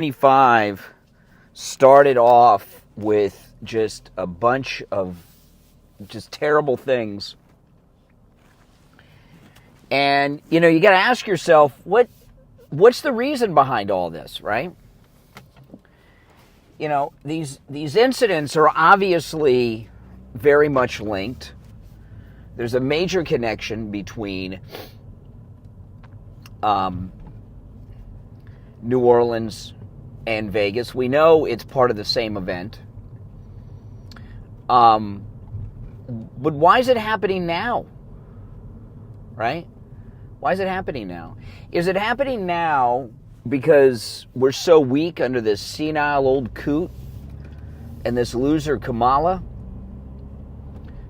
25 started off with just a bunch of just terrible things. And, you got to ask yourself, what's the reason behind all this, right? These incidents are obviously very much linked. There's a major connection between New Orleans and Vegas. We know it's part of the same event. But why is it happening now? Right? Why is it happening now? Is it happening now because we're so weak under this senile old coot and this loser Kamala?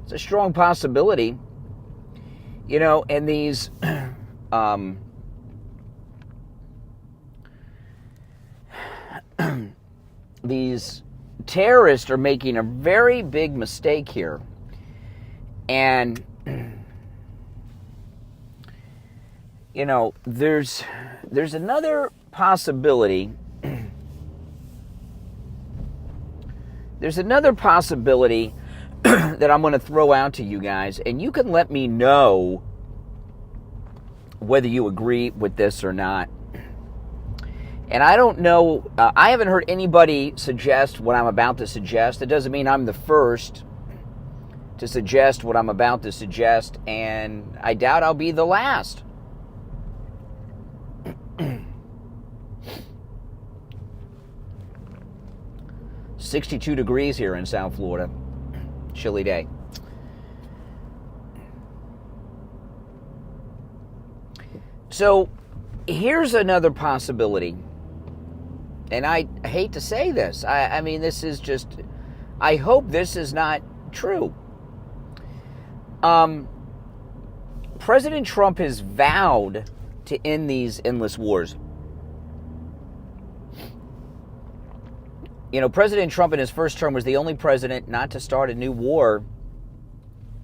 It's a strong possibility. And these these terrorists are making a very big mistake here. And, there's another possibility. There's another possibility that I'm going to throw out to you guys, and you can let me know whether you agree with this or not. And I don't know, I haven't heard anybody suggest what I'm about to suggest. It doesn't mean I'm the first to suggest what I'm about to suggest, and I doubt I'll be the last. "62 degrees here in South Florida. Chilly day. So, here's another possibility. And I hate to say this. I mean, this is just... I hope this is not true. President Trump has vowed to end these endless wars. President Trump in his first term was the only president not to start a new war,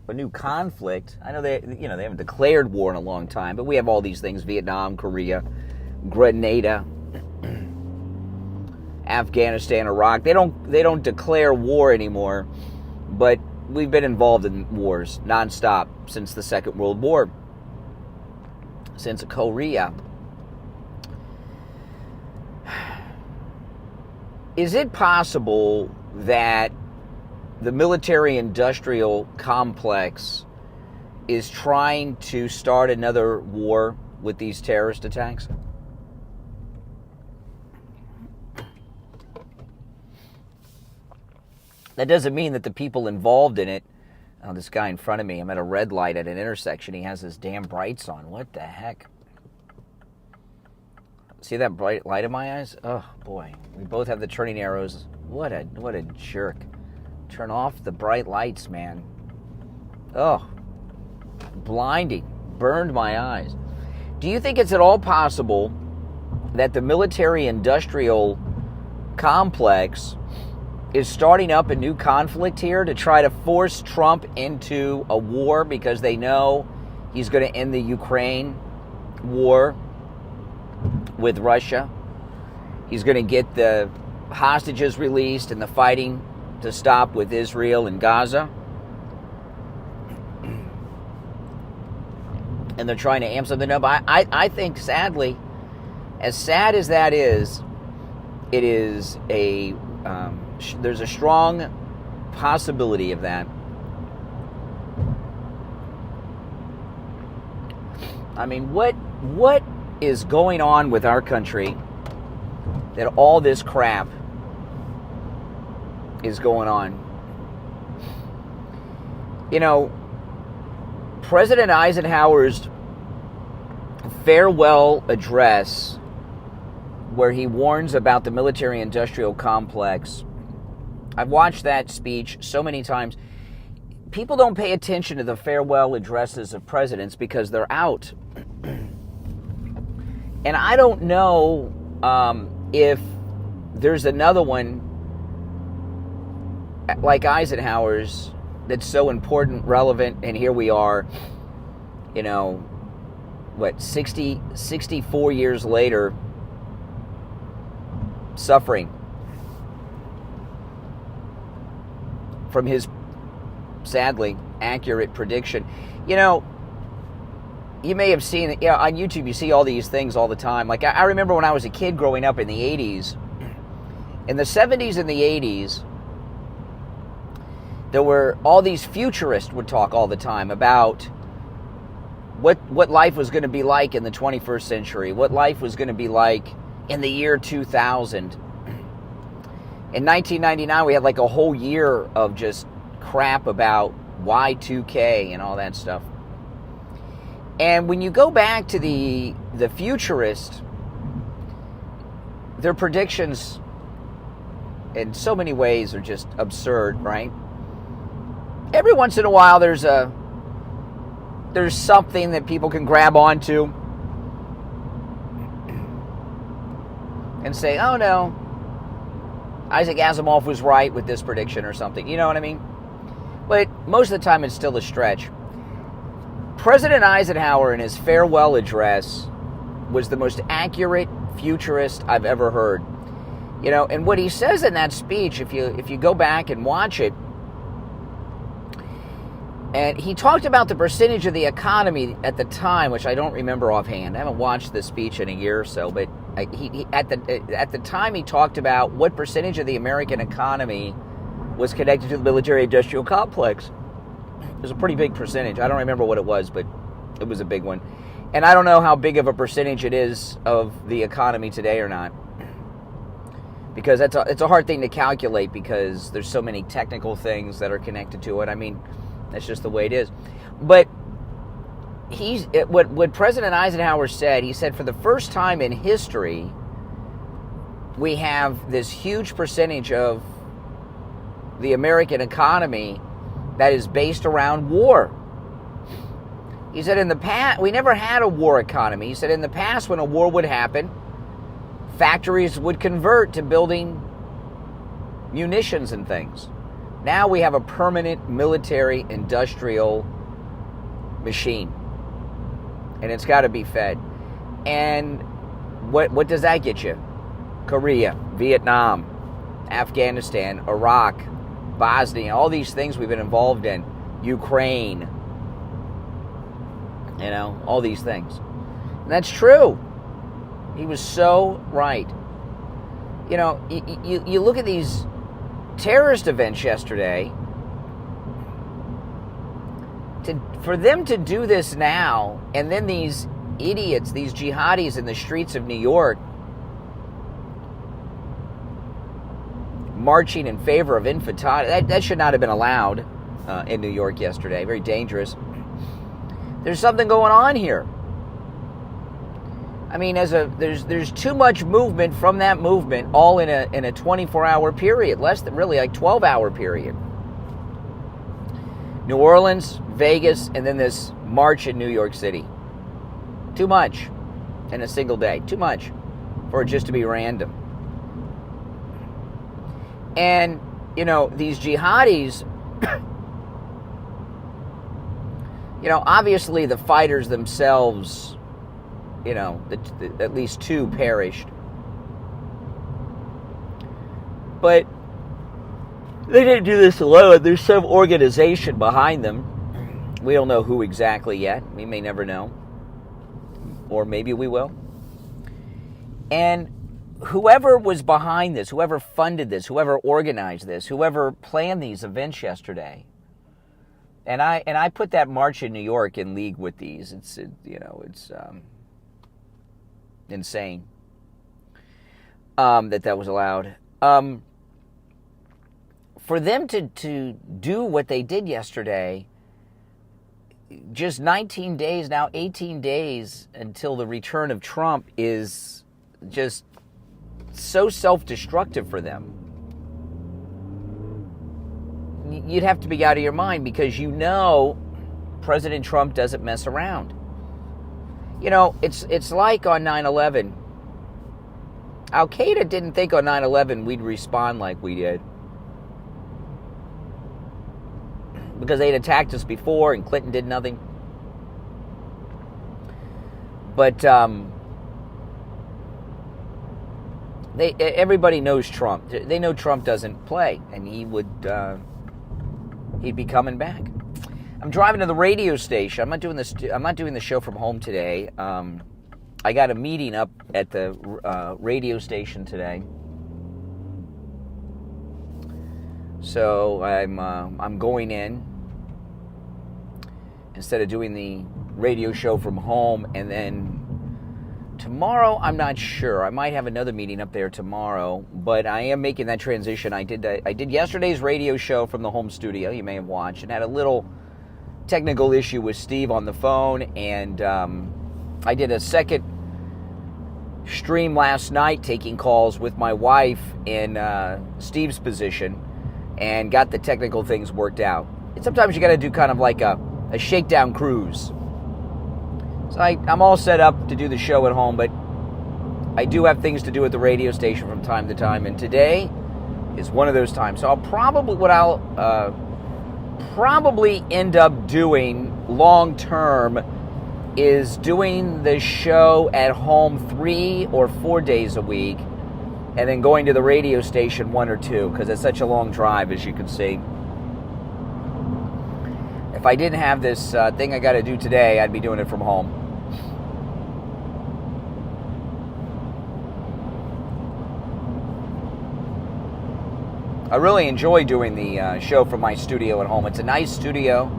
a new conflict. I know they haven't declared war in a long time, but we have all these things: Vietnam, Korea, Grenada, Afghanistan, Iraq. They don't declare war anymore, but we've been involved in wars nonstop since the Second World War, since Korea. Is it possible that the military-industrial complex is trying to start another war with these terrorist attacks? That doesn't mean that the people involved in it... Oh, this guy in front of me, I'm at a red light at an intersection. He has his damn brights on. What the heck? See that bright light in my eyes? Oh, boy. We both have the turning arrows. What a jerk. Turn off the bright lights, man. Oh, blinding. Burned my eyes. Do you think it's at all possible that the military-industrial complex is starting up a new conflict here to try to force Trump into a war because they know he's going to end the Ukraine war with Russia? He's going to get the hostages released and the fighting to stop with Israel and Gaza. And they're trying to amp something up. I think, sadly, as sad as that is, it is a... there's a strong possibility of that. I mean, what is going on with our country that all this crap is going on? President Eisenhower's farewell address, where he warns about the military-industrial complex, I've watched that speech so many times. People don't pay attention to the farewell addresses of presidents because they're out. And I don't know if there's another one like Eisenhower's that's so important, relevant, and here we are, 64 years later, suffering from his, sadly, accurate prediction. You know, you may have seen it, on YouTube, you see all these things all the time. Like, I remember when I was a kid growing up in the 80s, in the 70s and the 80s, there were all these futurists would talk all the time about what life was going to be like in the 21st century, what life was going to be like in the year 2000. In 1999, we had like a whole year of just crap about Y2K and all that stuff. And when you go back to the futurists, their predictions in so many ways are just absurd, right? Every once in a while there's something that people can grab onto and say, oh no, Isaac Asimov was right with this prediction or something. You know what I mean? But most of the time it's still a stretch. President Eisenhower in his farewell address was the most accurate futurist I've ever heard. You know, and what he says in that speech, if you go back and watch it, and he talked about the percentage of the economy at the time, which I don't remember offhand. I haven't watched the speech in a year or so, but he at the time he talked about what percentage of the American economy was connected to the military-industrial complex. It was a pretty big percentage. I don't remember what it was, but it was a big one. And I don't know how big of a percentage it is of the economy today or not, because it's a hard thing to calculate because there's so many technical things that are connected to it. I mean, that's just the way it is. But what President Eisenhower said, he said, for the first time in history, we have this huge percentage of the American economy that is based around war. He said in the past, we never had a war economy. He said in the past, when a war would happen, factories would convert to building munitions and things. Now we have a permanent military industrial machine, and it's got to be fed. And what does that get you? Korea, Vietnam, Afghanistan, Iraq, Bosnia, all these things we've been involved in, Ukraine, you know, all these things. And that's true. He was so right. You know, you look at these terrorist events yesterday, for them to do this now, and then these idiots, these jihadis in the streets of New York, marching in favor of infanticide, that should not have been allowed in New York yesterday. Very dangerous. There's something going on here. I mean, there's too much movement from that movement, all in a 24-hour period, less than really like 12-hour period. New Orleans, Vegas, and then this march in New York City. Too much in a single day. Too much for it just to be random. And, you know, these jihadis, you know, obviously the fighters themselves, you know, at least 2 perished. But they didn't do this alone. There's some organization behind them. We don't know who exactly yet. We may never know. Or maybe we will. And whoever was behind this, whoever funded this, whoever organized this, whoever planned these events yesterday, and I put that march in New York in league with these. It's insane that was allowed. For them to do what they did yesterday, just 19 days now, 18 days until the return of Trump, is just so self-destructive for them. You'd have to be out of your mind, because you know President Trump doesn't mess around. You know, it's like on 9/11. Al-Qaeda didn't think on 9/11 we'd respond like we did, because they'd attacked us before and Clinton did nothing. But everybody knows Trump. They know Trump doesn't play, and he'd be coming back. I'm driving to the radio station. I'm not doing the show from home today. I got a meeting up at the radio station today, so I'm going in instead of doing the radio show from home, and then tomorrow I'm not sure. I might have another meeting up there tomorrow, but I am making that transition. I did yesterday's radio show from the home studio. You may have watched, and had a little technical issue with Steve on the phone, and I did a second stream last night taking calls with my wife in Steve's position and got the technical things worked out. And sometimes you got to do kind of like a shakedown cruise. So I'm all set up to do the show at home, but I do have things to do at the radio station from time to time, and today is one of those times. So I'll probably end up doing long term is doing the show at home 3 or 4 days a week, and then going to the radio station 1 or 2, because it's such a long drive, as you can see. If I didn't have this thing I got to do today, I'd be doing it from home. I really enjoy doing the show from my studio at home. It's a nice studio.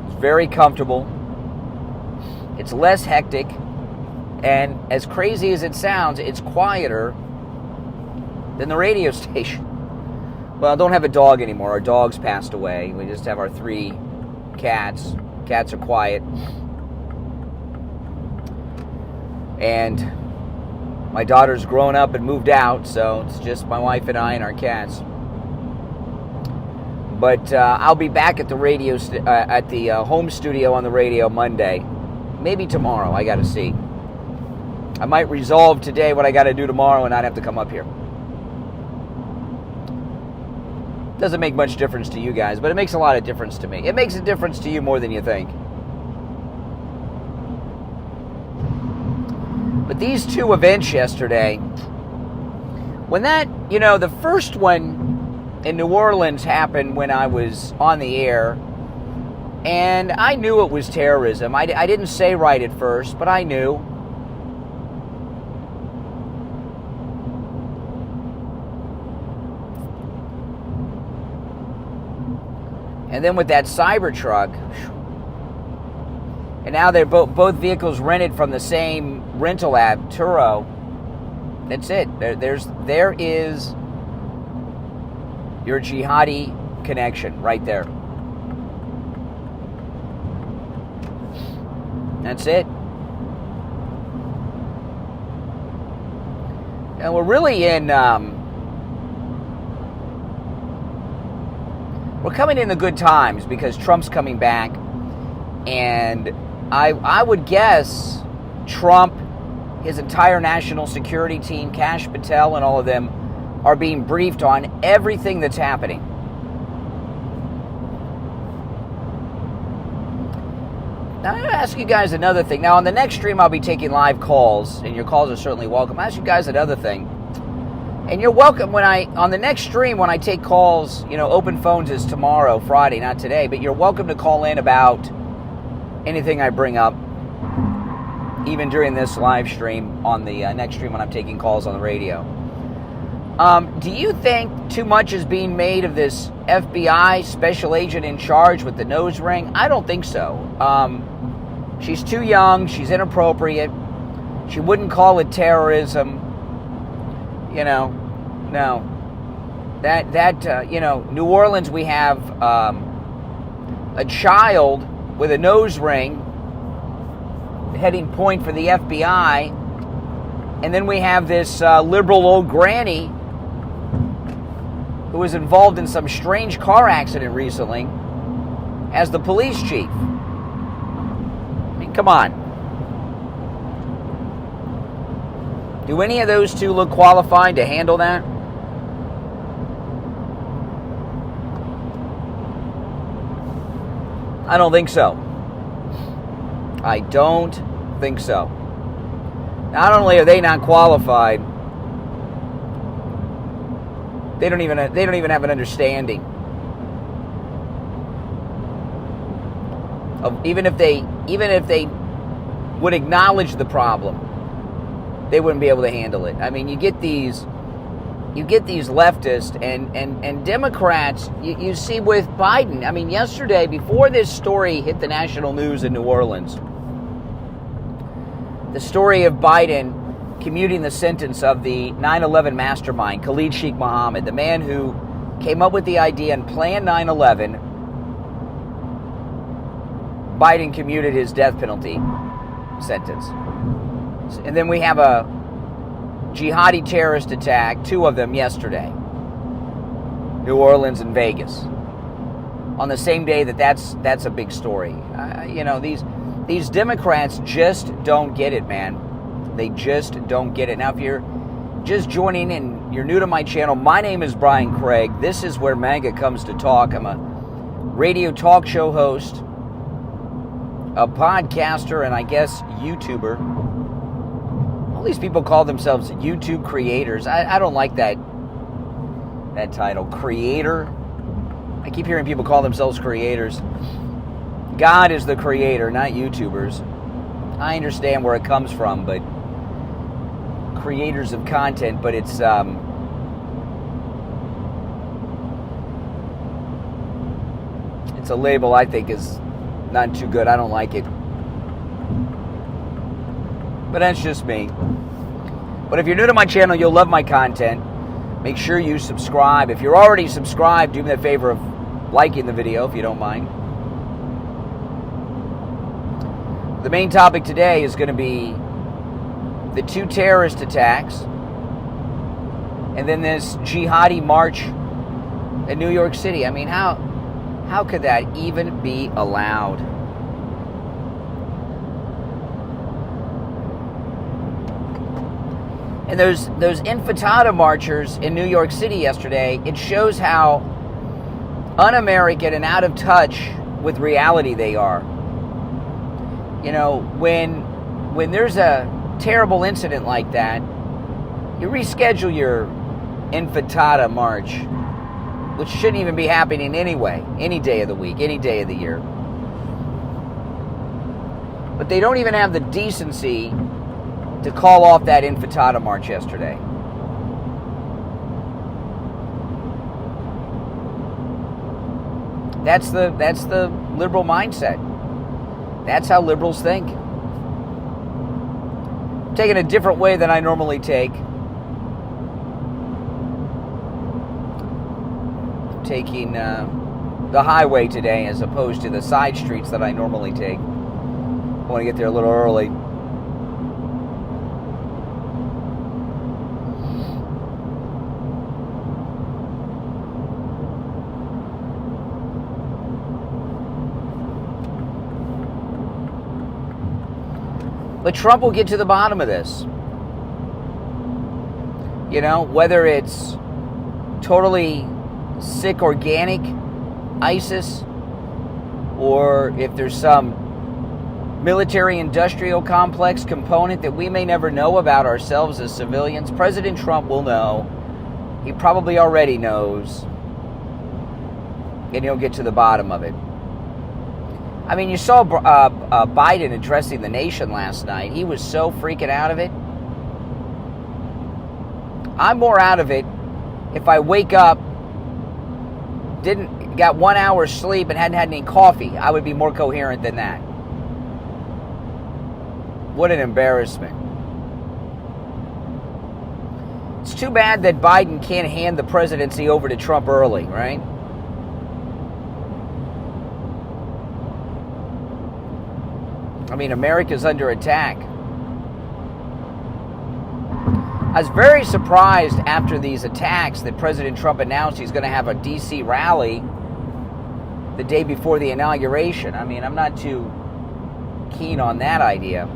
It's very comfortable. It's less hectic. And as crazy as it sounds, it's quieter than the radio station. Well, I don't have a dog anymore. Our dog's passed away. We just have our 3 cats. Cats are quiet. And my daughter's grown up and moved out, so it's just my wife and I and our cats. But I'll be back at the radio at the home studio on the radio Monday, maybe tomorrow. I got to see. I might resolve today what I got to do tomorrow and not have to come up here. Doesn't make much difference to you guys, but it makes a lot of difference to me. It makes a difference to you more than you think. But these 2 events yesterday, when that, the first one in New Orleans happened when I was on the air, and I knew it was terrorism. I didn't say right at first, but I knew. And then with that Cybertruck, and now they're both vehicles rented from the same rental app, Turo. That's it. There is your Jihadi connection right there. That's it. And we're really in. We're coming in the good times because Trump's coming back, and I would guess Trump, his entire national security team, Kash Patel, and all of them are being briefed on everything that's happening. Now, I'm going to ask you guys another thing. Now, on the next stream, I'll be taking live calls, and your calls are certainly welcome. I'll ask you guys another thing. And you're welcome on the next stream, when I take calls, open phones is tomorrow, Friday, not today, but you're welcome to call in about anything I bring up, even during this live stream on the next stream when I'm taking calls on the radio. Do you think too much is being made of this FBI special agent in charge with the nose ring? I don't think so. She's too young. She's inappropriate. She wouldn't call it terrorism. No. New Orleans, we have a child with a nose ring heading point for the FBI, and then we have this liberal old granny who was involved in some strange car accident recently as the police chief. I mean, come on. Do any of those 2 look qualified to handle that? I don't think so. I don't think so. Not only are they not qualified, They don't even have an understanding of even if they would acknowledge the problem, they wouldn't be able to handle it. I mean, you get these leftists and Democrats. You see with Biden. I mean, yesterday, before this story hit the national news in New Orleans, the story of Biden commuting the sentence of the 9/11 mastermind, Khalid Sheikh Mohammed, the man who came up with the idea and planned 9/11, Biden commuted his death penalty sentence. And then we have a Jihadi terrorist attack, 2 of them yesterday, New Orleans and Vegas, on the same day that's a big story. These Democrats just don't get it, man. They just don't get it. Now, if you're just joining in, you're new to my channel, my name is Brian Craig. This is where MAGA comes to talk. I'm a radio talk show host, a podcaster, and I guess YouTuber. All these people call themselves YouTube creators. I don't like that title, creator. I keep hearing people call themselves creators. God is the creator, not YouTubers. I understand where it comes from, but creators of content, but it's a label I think is not too good. I don't like it. But that's just me. But if you're new to my channel, you'll love my content. Make sure you subscribe. If you're already subscribed, do me the favor of liking the video if you don't mind. The main topic today is going to be the 2 terrorist attacks and then this Jihadi march in New York City. I mean, how could that even be allowed? And those intifada marchers in New York City yesterday, it shows how un-American and out of touch with reality they are. You know, when there's a terrible incident like that, you reschedule your intifada march, which shouldn't even be happening anyway, any day of the week, any day of the year. But they don't even have the decency to call off that intifada march yesterday. That's the liberal mindset. That's how liberals think. Taking a different way than I normally take. Taking the highway today as opposed to the side streets that I normally take. I want to get there a little early. But Trump will get to the bottom of this. You know, whether it's totally sick organic ISIS or if there's some military-industrial complex component that we may never know about ourselves as civilians, President Trump will know. He probably already knows. And he'll get to the bottom of it. I mean, you saw Biden addressing the nation last night. He was so freaking out of it. I'm more out of it if I wake up, got 1 hour sleep and hadn't had any coffee. I would be more coherent than that. What an embarrassment. It's too bad that Biden can't hand the presidency over to Trump early, right? I mean, America's under attack. I was very surprised after these attacks that President Trump announced he's going to have a D.C. rally the day before the inauguration. I mean, I'm not too keen on that idea.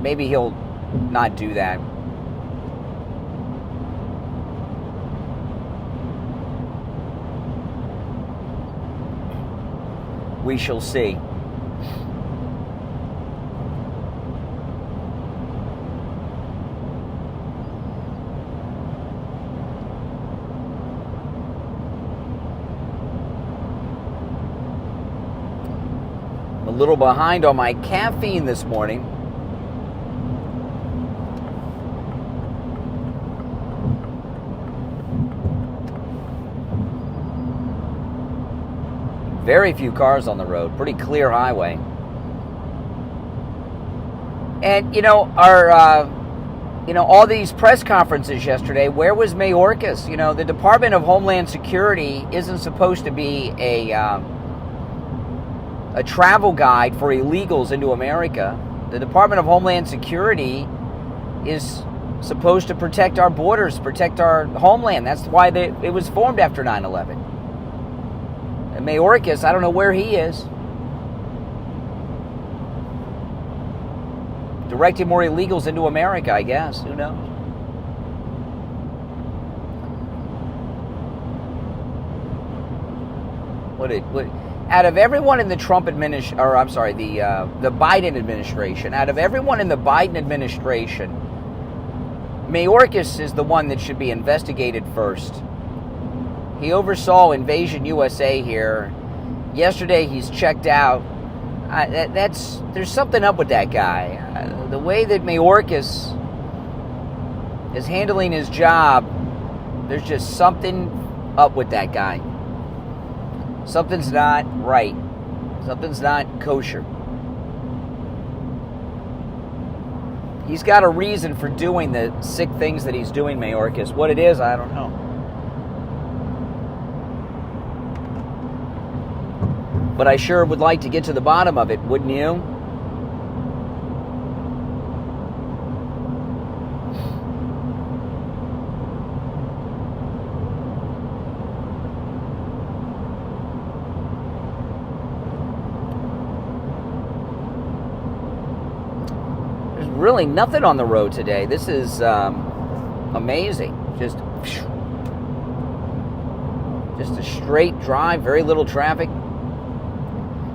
Maybe he'll not do that. We shall see. little behind on my caffeine this morning. Very few cars on the road. Pretty clear highway. And, all these press conferences yesterday, where was Mayorkas? The Department of Homeland Security isn't supposed to be a travel guide for illegals into America. The Department of Homeland Security is supposed to protect our borders, protect our homeland. That's why it was formed after 9/11. And Mayorkas, I don't know where he is. Directing more illegals into America, I guess. Who knows? Out of everyone in the Trump administration, or I'm sorry, the Biden administration, out of everyone in the Biden administration, Mayorkas is the one that should be investigated first. He oversaw Invasion USA here. Yesterday, he's checked out. There's something up with that guy. The way that Mayorkas is handling his job, there's just something up with that guy. Something's not right. Something's not kosher. He's got a reason for doing the sick things that he's doing, Mayorkas. What it is, I don't know. But I sure would like to get to the bottom of it, wouldn't you? There's really nothing on the road today. This is amazing. Just a straight drive, very little traffic.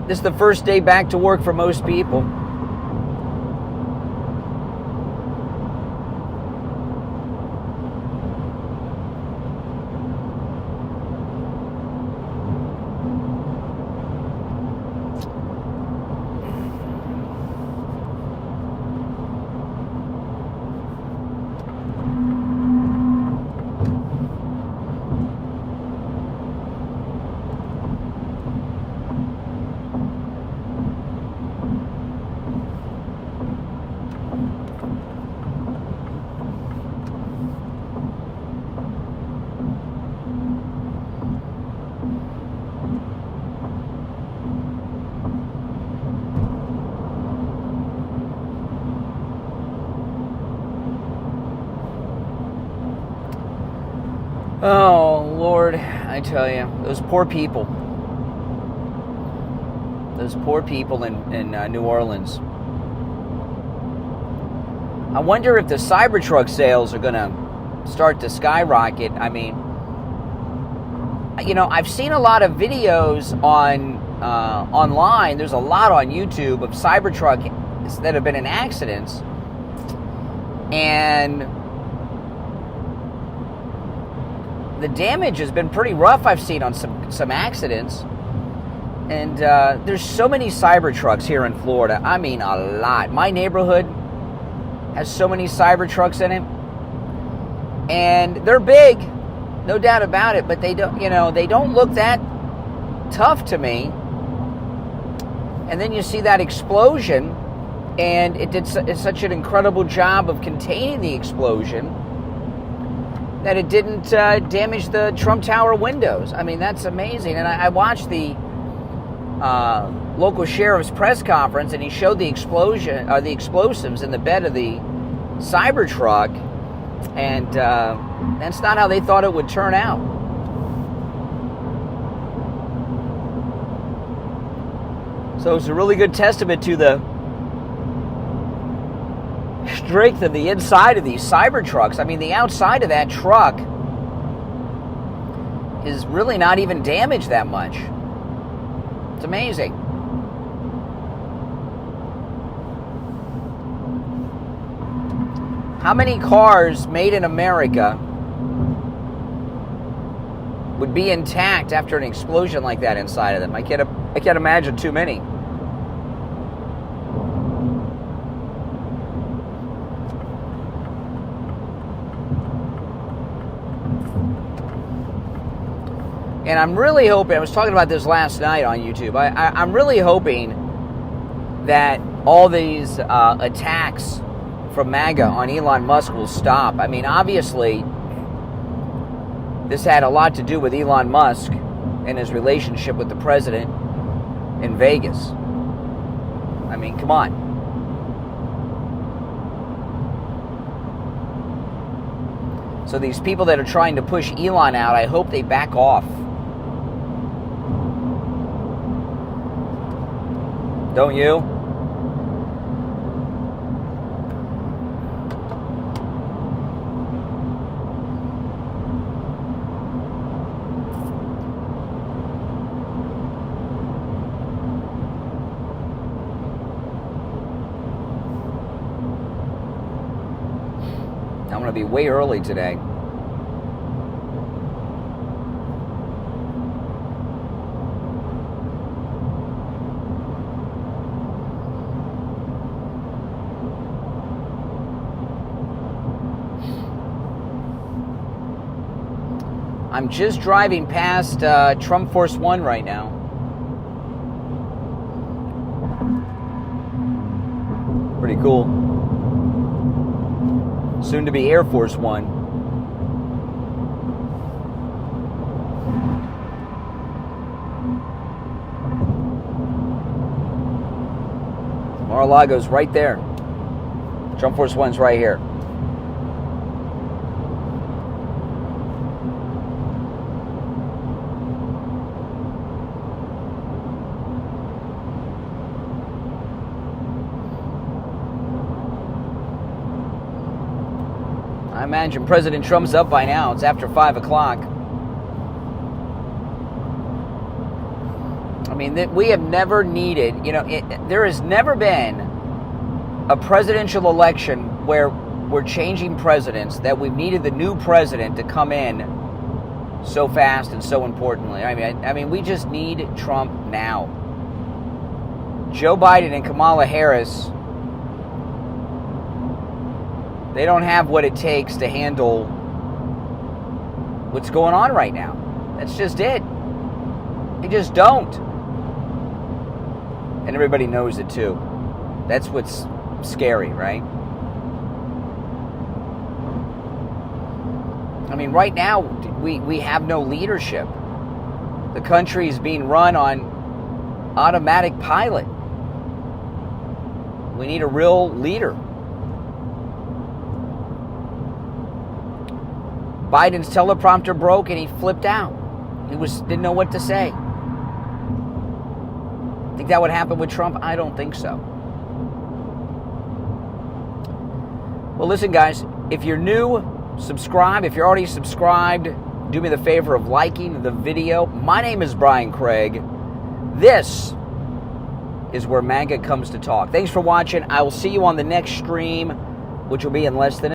This is the first day back to work for most people. Oh, Lord, I tell you, those poor people. Those poor people in New Orleans. I wonder if the Cybertruck sales are going to start to skyrocket. I mean, I've seen a lot of videos online. There's a lot on YouTube of Cybertrucks that have been in accidents. And the damage has been pretty rough, I've seen on some accidents. And there's so many Cybertrucks here in Florida. I mean, a lot. My neighborhood has so many Cybertrucks in it. And they're big, no doubt about it, but they don't look that tough to me. And then you see that explosion, and it's such an incredible job of containing the explosion that it didn't damage the Trump Tower windows. I mean, that's amazing. And I watched the local sheriff's press conference, and he showed the explosion, the explosives in the bed of the Cybertruck, and that's not how they thought it would turn out. So it's a really good testament to the strength of the inside of these Cybertrucks. I mean, the outside of that truck is really not even damaged that much. It's amazing. How many cars made in America would be intact after an explosion like that inside of them? I can't imagine too many. And I'm really hoping, I was talking about this last night on YouTube, I'm really hoping that all these attacks from MAGA on Elon Musk will stop. I mean, obviously, this had a lot to do with Elon Musk and his relationship with the president in Vegas. I mean, come on. So these people that are trying to push Elon out, I hope they back off. Don't you? I'm going to be way early today. I'm just driving past Trump Force One right now. Pretty cool. Soon to be Air Force One. Mar-a-Lago's right there. Trump Force One's right here. I imagine President Trump's up by now. It's after 5 o'clock. I mean, we have never needed, there has never been a presidential election where we're changing presidents, that we've needed the new president to come in so fast and so importantly. I mean, we just need Trump now. Joe Biden and Kamala Harris, they don't have what it takes to handle what's going on right now. That's just it. They just don't. And everybody knows it too. That's what's scary, right? I mean, right now, we have no leadership. The country is being run on automatic pilot. We need a real leader. Biden's teleprompter broke and he flipped out. He didn't know what to say. Think that would happen with Trump? I don't think so. Well, listen, guys, if you're new, subscribe. If you're already subscribed, do me the favor of liking the video. My name is Brian Craig. This is where MAGA comes to talk. Thanks for watching. I will see you on the next stream, which will be in less than